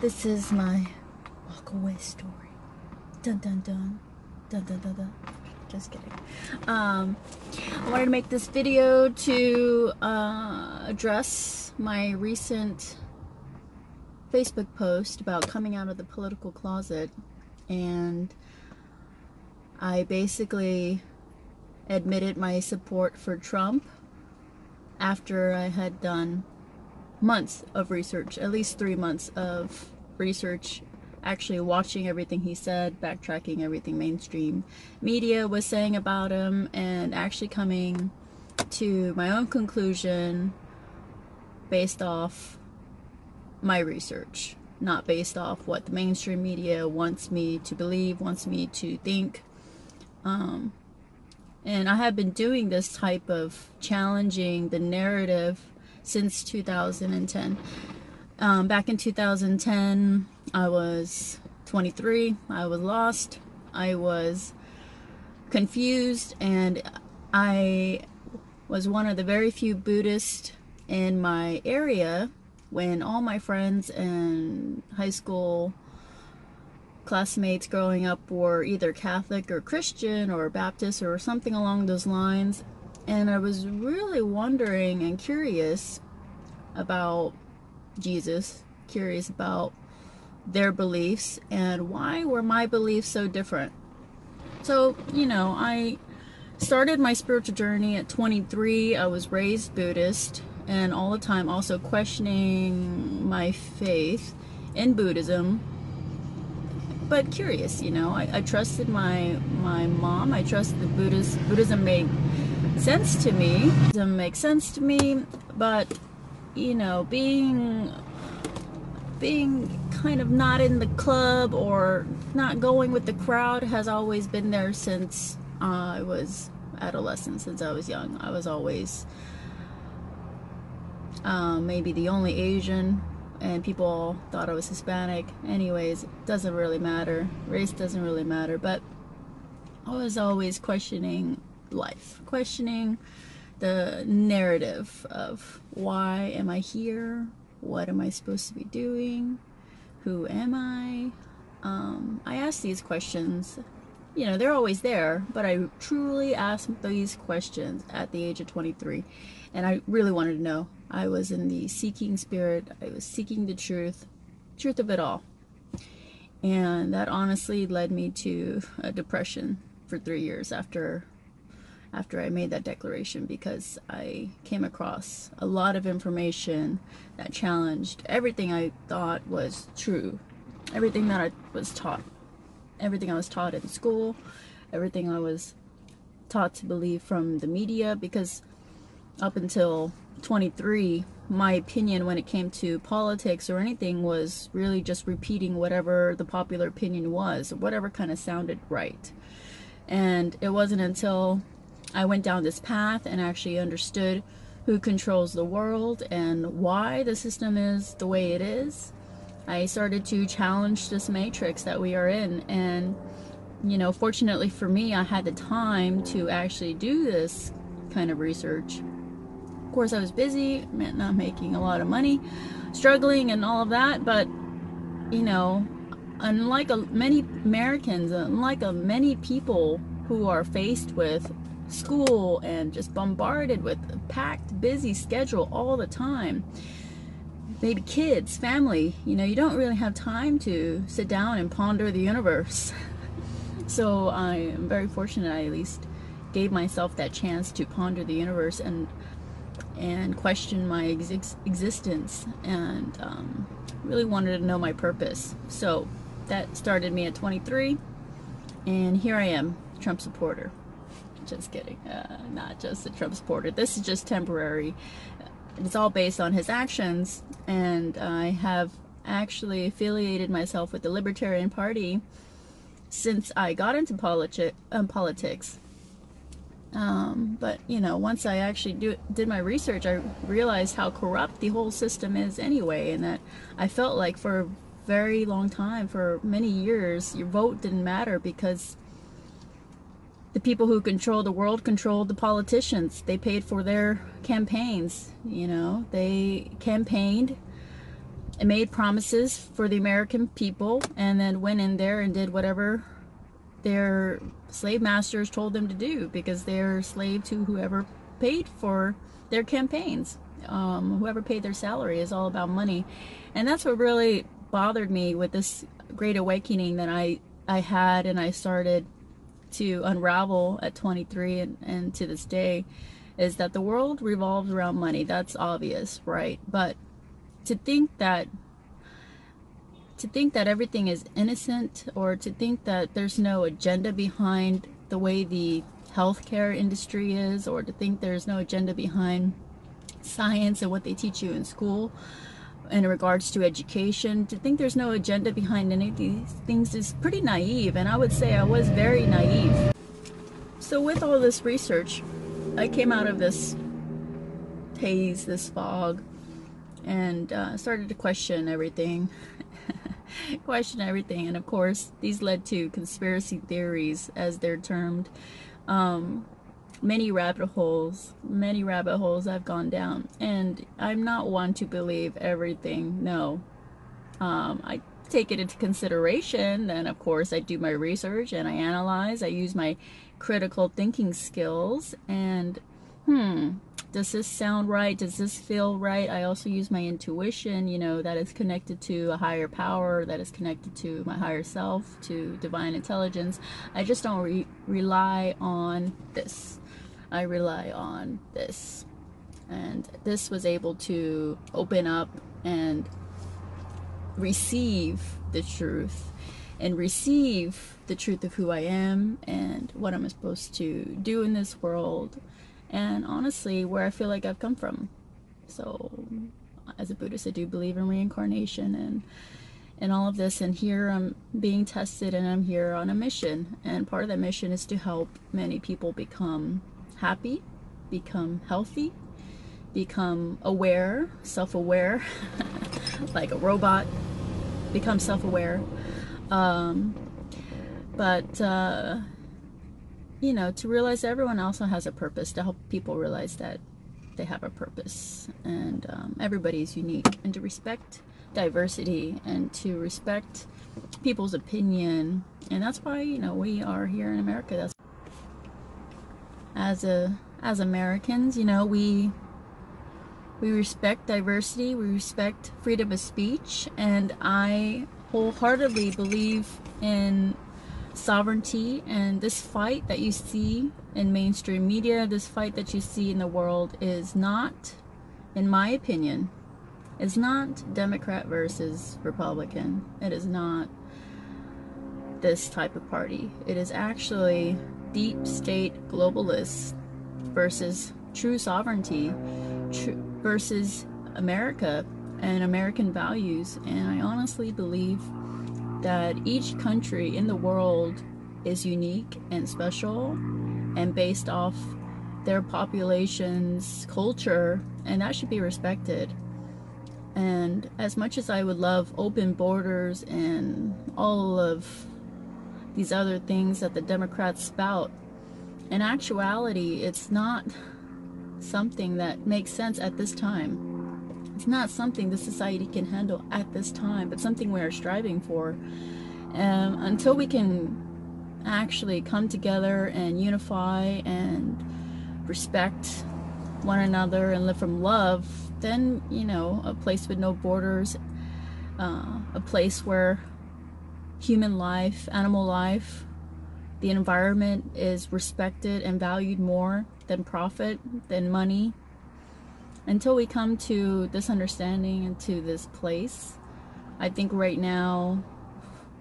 This is my walk away story. Dun dun dun. Dun dun dun dun. Just kidding. I wanted to make this video to address my recent Facebook post about coming out of the political closet, and I basically admitted my support for Trump after I had done months of research, at least 3 months of research, actually watching everything he said, backtracking everything mainstream media was saying about him, and actually coming to my own conclusion based off my research, not based off what the mainstream media wants me to believe, wants me to think. And I have been doing this type of challenging the narrative since 2010. Back in 2010, I was 23, I was lost, I was confused, and I was one of the very few Buddhists in my area when all my friends and high school classmates growing up were either Catholic or Christian or Baptist or something along those lines. And I was really wondering and curious about Jesus, curious about their beliefs, and why were my beliefs so different. So, you know, I started my spiritual journey at 23. I was raised Buddhist, and all the time also questioning my faith in Buddhism, but curious, you know. I trusted my mom. I trusted Buddhism made sense to me. Buddhism makes sense to me, but you know, being kind of not in the club or not going with the crowd has always been there since I was adolescent, since I was young. I was always maybe the only Asian, and people thought I was Hispanic. Anyways, it doesn't really matter. Race doesn't really matter, but I was always questioning life, questioning the narrative of why am I here? What am I supposed to be doing? Who am I? I ask these questions. You know, they're always there, but I truly asked these questions at the age of 23, and I really wanted to know. I was in the seeking spirit. I was seeking the truth of it all, and that honestly led me to a depression for 3 years after I made that declaration, because I came across a lot of information that challenged everything I thought was true, everything that I was taught, everything I was taught in school, everything I was taught to believe from the media. Because up until 23, my opinion when it came to politics or anything was really just repeating whatever the popular opinion was, or whatever kind of sounded right. And it wasn't until I went down this path and actually understood who controls the world and why the system is the way it is, I started to challenge this matrix that we are in. And, you know, fortunately for me, I had the time to actually do this kind of research. Of course, I was busy, not making a lot of money, struggling and all of that, but, you know, unlike many Americans, unlike many people who are faced with school and just bombarded with a packed, busy schedule all the time, maybe kids, family, you know, you don't really have time to sit down and ponder the universe. So I am very fortunate I at least gave myself that chance to ponder the universe and question my existence, and really wanted to know my purpose. So that started me at 23, and here I am, Trump supporter. Just kidding. Not just a Trump supporter. This is just temporary. It's all based on his actions, and I have actually affiliated myself with the Libertarian Party since I got into politics. But, you know, once I actually did my research, I realized how corrupt the whole system is anyway, and that I felt like for a very long time, for many years, your vote didn't matter, because the people who control the world controlled the politicians. They paid for their campaigns, you know. They campaigned made promises for the American people, and then went in there and did whatever their slave masters told them to do, because they're slave to whoever paid for their campaigns. Whoever paid their salary. Is all about money. And that's what really bothered me with this great awakening that I had, and I started to unravel at 23 and to this day, is that the world revolves around money. That's obvious, right? But to think that everything is innocent, or to think that there's no agenda behind the way the healthcare industry is, or to think there's no agenda behind science and what they teach you in school in regards to education, to think there's no agenda behind any of these things is pretty naive. And I would say I was very naive. So with all this research, I came out of this haze, this fog, and started to question everything. And of course these led to conspiracy theories, as they're termed. Many rabbit holes I've gone down, and I'm not one to believe everything. No, I take it into consideration, and of course I do my research and I analyze. I use my critical thinking skills, and does this sound right? Does this feel right? I also use my intuition, you know, that is connected to a higher power, that is connected to my higher self, to divine intelligence. I just don't rely on this. I rely on this. And this was able to open up and receive the truth, and receive the truth of who I am and what I'm supposed to do in this world, and honestly where I feel like I've come from. So as a Buddhist, I do believe in reincarnation and all of this, and here I'm being tested, and I'm here on a mission, and part of that mission is to help many people become happy, become healthy, become aware, self-aware, like a robot, become self-aware. You know, to realize that everyone also has a purpose, to help people realize that they have a purpose, and everybody is unique, and to respect diversity, and to respect people's opinion. And that's why, you know, we are here in America. That's as Americans, you know, we respect diversity, we respect freedom of speech, and I wholeheartedly believe in sovereignty. And this fight that you see in mainstream media, this fight that you see in the world, is not, in my opinion, is not Democrat versus Republican. It is not this type of party. It is actually deep state globalists versus true sovereignty, versus America and American values. And I honestly believe that each country in the world is unique and special, and based off their population's culture, and that should be respected. And as much as I would love open borders and all of these other things that the Democrats spout, in actuality, it's not something that makes sense at this time. It's not something the society can handle at this time, but something we are striving for. Until we can actually come together and unify and respect one another and live from love, then, you know, a place with no borders, a place where human life, animal life, the environment is respected and valued more than profit, than money. Until we come to this understanding and to this place, I think right now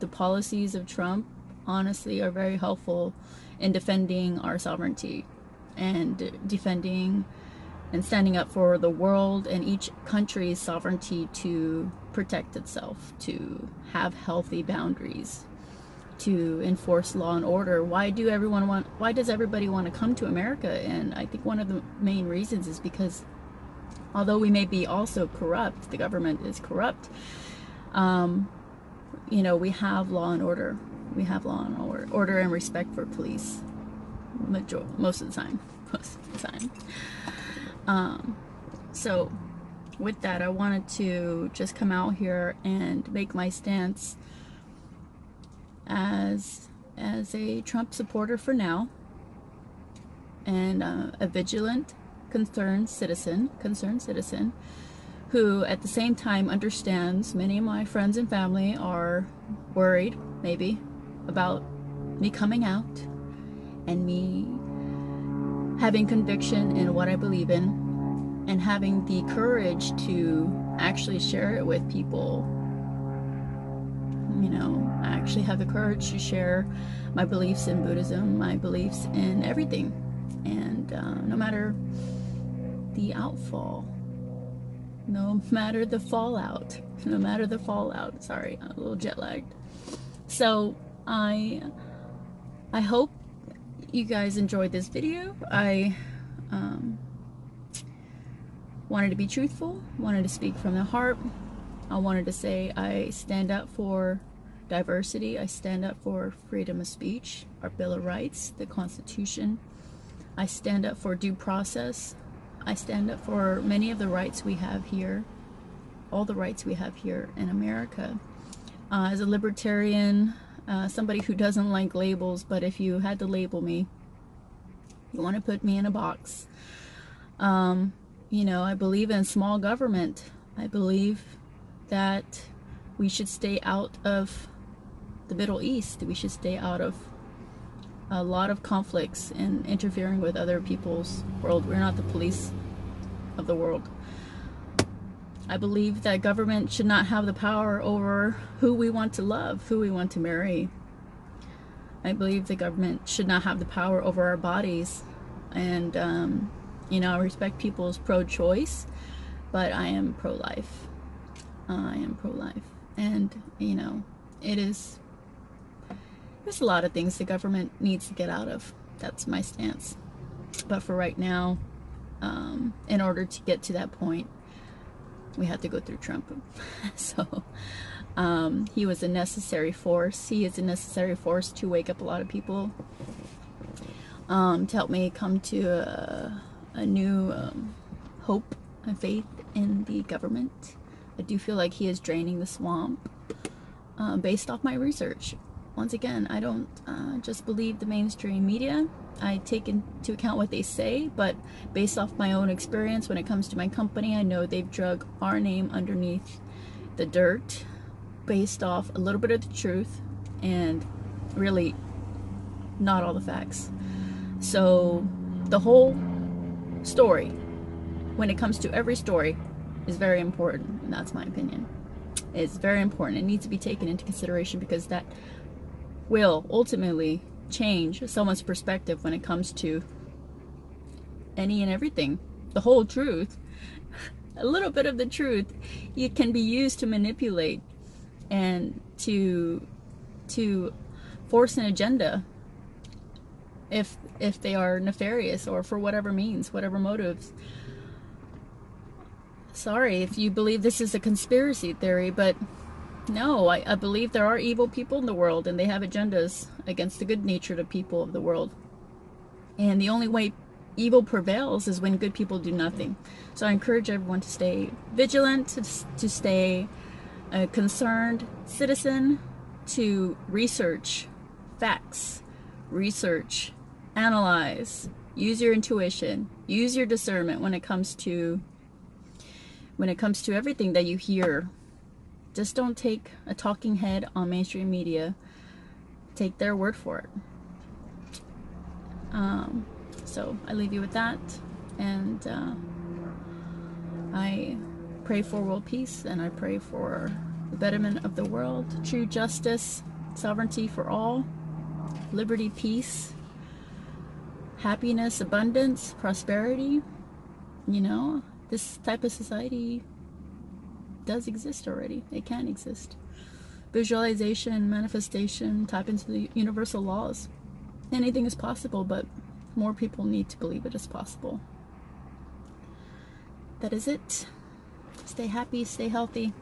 the policies of Trump honestly are very helpful in defending our sovereignty, and defending and standing up for the world and each country's sovereignty to protect itself, to have healthy boundaries, to enforce law and order. Why does everybody want to come to America? And I think one of the main reasons is because although we may be also corrupt, the government is corrupt, you know, we have law and order. We have law and order and respect for police most of the time. So with that, I wanted to just come out here and make my stance as a Trump supporter for now, and a vigilant, concerned citizen who at the same time understands many of my friends and family are worried, maybe, about me coming out and me having conviction in what I believe in, and having the courage to actually share it with people. You know, I actually have the courage to share my beliefs in Buddhism, my beliefs in everything, and no matter the outfall, no matter the fallout, sorry, I'm a little jet lagged. So I hope you guys enjoyed this video. I wanted to be truthful, wanted to speak from the heart. I wanted to say I stand up for diversity. I stand up for freedom of speech, our Bill of Rights, the Constitution. I stand up for due process. I stand up for many of the rights we have here, all the rights we have here in America. As a libertarian, somebody who doesn't like labels, but if you had to label me, you want to put me in a box. You know, I believe in small government. I believe that we should stay out of the Middle East. We should stay out of a lot of conflicts and interfering with other people's world. We're not the police of the world. I believe that government should not have the power over who we want to love, who we want to marry. I believe the government should not have the power over our bodies. And, you know, I respect people's pro-choice, but I am pro-life. I am pro-life. And, you know, there's a lot of things the government needs to get out of. That's my stance. But for right now, in order to get to that point, we have to go through Trump. So he was a necessary force. He is a necessary force to wake up a lot of people, to help me come to a new hope and faith in the government. I do feel like he is draining the swamp, based off my research. Once again, I don't just believe the mainstream media. I take into account what they say, but based off my own experience when it comes to my company, I know they've drug our name underneath the dirt based off a little bit of the truth and really not all the facts. So the whole story, when it comes to every story, is very important, and that's my opinion. It's very important. It needs to be taken into consideration, because that will ultimately change someone's perspective when it comes to any and everything. The whole truth, a little bit of the truth, it can be used to manipulate and to force an agenda if they are nefarious, or for whatever means, whatever motives. Sorry if you believe this is a conspiracy theory, but no, I believe there are evil people in the world, and they have agendas against the good-natured people of the world. And the only way evil prevails is when good people do nothing. So I encourage everyone to stay vigilant, to stay a concerned citizen, to research facts, research, analyze, use your intuition, use your discernment when it comes to everything that you hear. Just don't take a talking head on mainstream media. Take their word for it. So I leave you with that, and I pray for world peace, and I pray for the betterment of the world, true justice, sovereignty for all, liberty, peace, happiness, abundance, prosperity. You know, this type of society does exist already. It can exist. Visualization, manifestation, tap into the universal laws. Anything is possible, but more people need to believe it is possible. That is it. Stay happy, stay healthy.